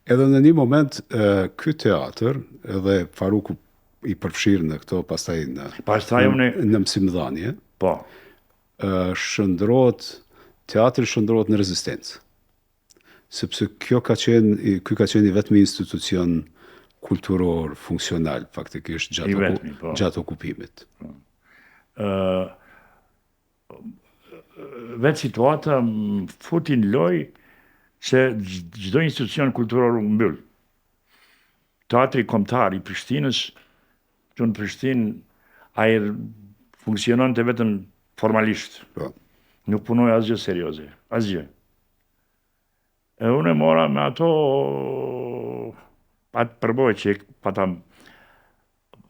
Edhe në një moment, ky teatr, edhe Faruku i përfshirë në këto, pastaj në mësimdhënie, po. Teatri shndrohet në rezistencë. Sepse ky ka qenë i vetmi institucion kulturor, funksional, faktikisht gjatë okupimit. Vetë situata futi në loj se çdo institucion kulturor u mbyll. Teatri kombëtar i Prishtinës, që në Prishtinë, ai funksiononte vetëm formalisht. Nuk punoi asgjë serioze, asgjë. E unë e mora me ato atë përboj që pata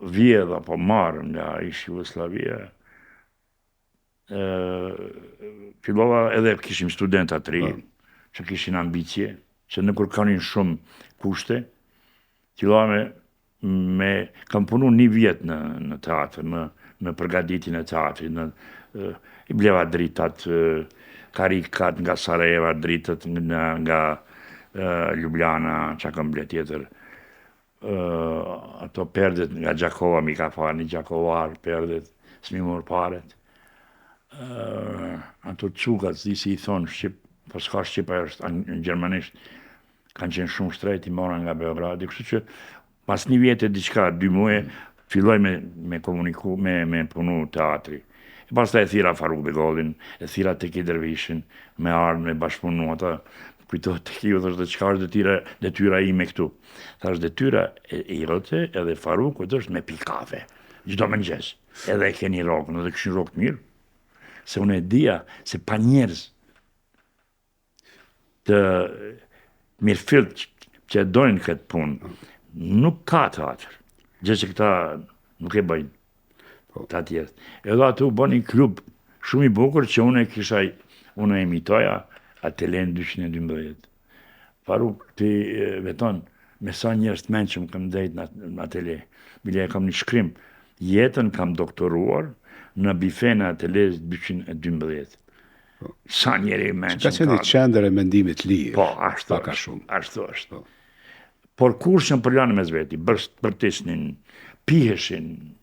vjedh apo marrë nga ish Jugosllavia. Fillova edhe kishim studenta të ri, që kishin ambicje, që në kur kanë shumë kushte, fillova kam punu 1 vjet në teatr, në përgatitjen e teatrit, i bleva dritat, karikat nga Sarajeva, dritët nga Ljubljana, çka kam ble tjetër. Ato perdet nga Gjakova mi ka farë, një Gjakovar, perdet, s'mi mor paret. Ato çukat, si i thonë shqip, po s'ka shqipa është në gjermanisht, kanë qenë shumë shtrejt, i mora nga Beogradi, kështu që pas 1 vjet e diçka, 2 muaj, filloj me komuniku, me punu teatri. E pas ta e thira Faruk Begollin, e thira Teki Dervishin, me ardhë, me bashkëpunu ata, kujtohet Teki, u thoshte çka është detyra ime këtu. Thash detyra e jote edhe Faruk, është me pi kafe, çdo mëngjes. Edhe e keni rrokën, edhe kishin rrokë mirë. Se unë e dija se pa njerëz të mirëfillt që dojnë këtë punë, nuk ka teatr. Gjë që këta nuk e bëjnë. Ta tjerë. Edhe atë u bën një klub shumë i bukur që unë e imitoja Atelen 212. Faruk, ti veton, me sa njerëz të mençëm kam dhejt në atele. Bile kam një shkrim. Jetën kam doktoruar në bifen e Ateles 212. Sa njeri mençëm ka qenë qendër e mendimit lirë. Po, ashtu është. Por kurshin për lanë me zveti, bërtisnin, piheshin,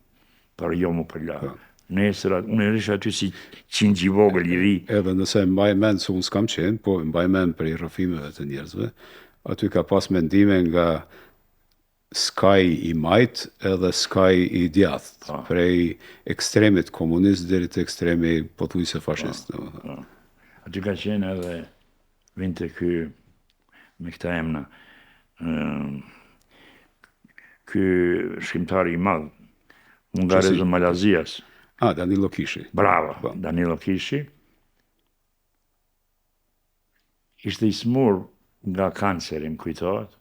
për jo mu për lanë. Unë e risha aty si qingji vogël i ri. Edhe nëse mbaj mend se unë s'kam qenë, po mbaj mend për i rrëfimeve të njerëzve, aty ka pas mendime nga skaj i majt edhe skaj i djath, prej ekstremit komunist deri te ekstremi pothuajse fashist. Aty ka qenë edhe vinte ky me këta emna. Ky shkrimtari i madh, Hungarezë Malazias. Danilo Kishi. Bravo, Danilo Kishi. Ishte i smur nga kanceri, më kujtohet.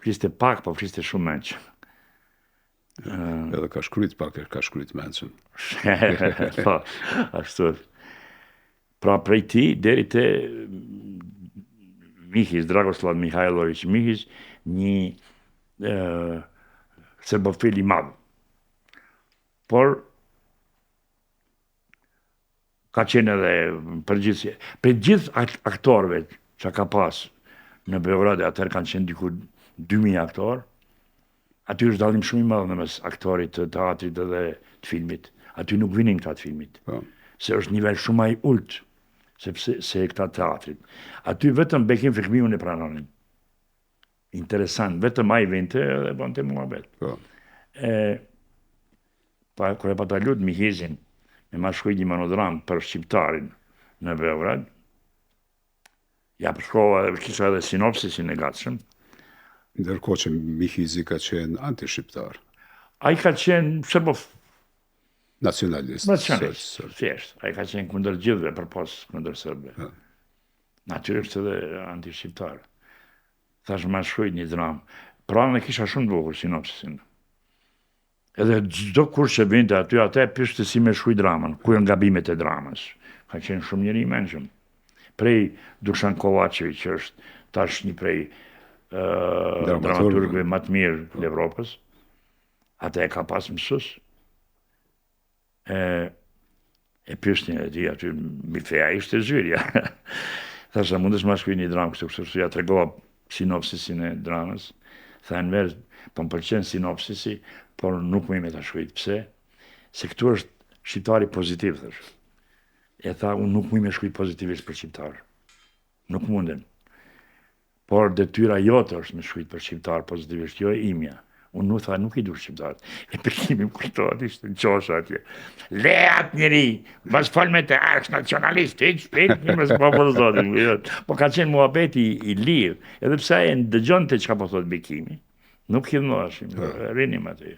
Fliste pak, po fliste shumë mençëm. Edhe ka shkruajt pak, ka shkruajt mençëm. Po, ashtu. Pra prej ti deri te Mihiz, Dragoslav Mihajlović Mihiz, një serbofil i madh. Por ka qenë edhe përgjithësi. Për gjithë aktorëve që ka pas në Beograd, atëherë kanë qenë diku 2000 aktorë, aty është dallim shumë i madh në mes aktorit të teatrit edhe të filmit. Aty nuk vinin këta të filmit. Se është nivel shumë më i ulët se këta teatrit. Aty vetëm Bekim Fikmiu e pranonin. Interesant, vetëm ai vinte dhe bënte muhabet. Kur e pata lut Mihizin me ma shkruaj një monodram për shqiptarin në Beograd, ja përshkova dhe kisha edhe sinopsisin e gatshëm. Ndërkohë që Mihizi ka qenë anti-shqiptar. Ai ka qenë serbof. Nacionalist. Thjesht. Ai ka qenë kundër gjithëve përpos kundër serbëve. Natyrisht edhe anti-shqiptar. Thash ma shkruaj një dram. Pra ne kisha shumë bukur sinopsisin. Edhe çdo kush që vinte aty, atë pyeste si me shkruaj dramën, ku janë gabimet e dramës. Ka qenë shumë njeri i mençëm. Prej Dušan Kovačević që është tash një prej dramaturgëve më të mirë të Evropës. Atë e ka pas mësues. E pyesnin e ti aty, bifeja ishte zyrja. Thasha, mundesh ma shkruaj një dramë kështu, ja tregova sinopsisin e dramës, tha në verë, po më pëlqen sinopsisi, por nuk më me ta shkruajt. Pse? Se këtu është shqiptari pozitiv, thash. E tha, unë nuk më me shkruajt pozitivisht për shqiptar. Nuk munden. Por detyra jote është me shkruajt për shqiptar pozitivisht, jo e imja. Unë nuk tha, nuk i dur shqiptarët. E Bekimi më kujtohet, ishte në qosha atje. Le atë njeri, mas fol me të arsh nacionalist, një mes po zotin. Po ka qenë muhabeti i lirë, edhe pse e ndëgjonte çka po thot Bekimi. Nuk hidhnoheshim, rinim aty.